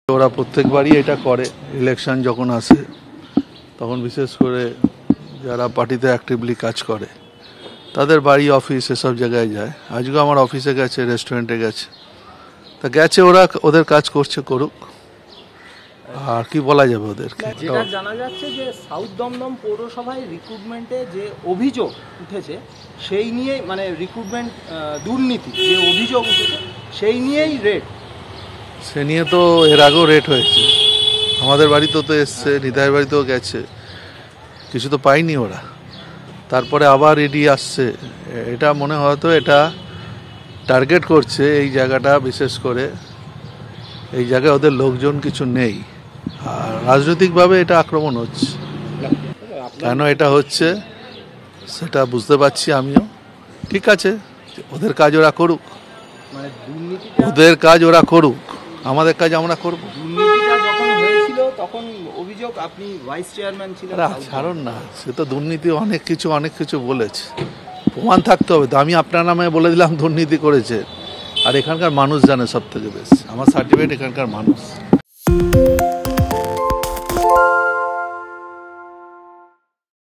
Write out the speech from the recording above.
ওরা প্রত্যেকবারই এটা করে ইলেকশন যখন আসে তখন বিশেষ করে যারা পার্টিতে অ্যাক্টিভলি কাজ করে তাদের বাড়ি অফিস এসব জায়গায় যায়। আজকে আমার অফিসে গেছে, রেস্টুরেন্টে গেছে, তা গেছে, ওরা ওদের কাজ করছে, করুক, আর কি বলা যাবে ওদেরকে। যেটা জানা যাচ্ছে যে সাউথ দমদম পৌরসভায় রিক্রুটমেন্টে যে অভিযোগ উঠেছে সেই নিয়ে, মানে রিক্রুটমেন্ট দুর্নীতি যে অভিযোগ উঠেছে সেই নিয়েই রেড। সে নিয়ে তো এর আগেও রেট হয়েছে, আমাদের বাড়িতেও তো এসছে, নিতাইয়ের বাড়িতেও গেছে, কিছু তো পাইনি ওরা। তারপরে আবার ইডি আসছে। এটা মনে হয়তো এটা টার্গেট করছে এই জায়গাটা, বিশেষ করে এই জায়গায় ওদের লোকজন কিছু নেই, আর রাজনৈতিকভাবে এটা আক্রমণ হচ্ছে। কেন এটা হচ্ছে সেটা বুঝতে পারছি আমিও। ঠিক আছে, ওদের কাজ ওরা করুক, মানে ওদের কাজ ওরা করুক, আমাদের কাজ আমরা করব। দুর্নীতিটা যখন হয়েছিল তখন অভিযোগ আপনি ভাইস চেয়ারম্যান ছিলেন। ছাড়ুন না, সে তো দুর্নীতি অনেক কিছু বলেছে, প্রমাণ থাকতে হবে তো। আমি আপনার নামে বলে দিলাম দুর্নীতি করেছে, আর এখানকার মানুষ জানে সব থেকে বেশি, আমার সার্টিফিকেট এখানকার মানুষ।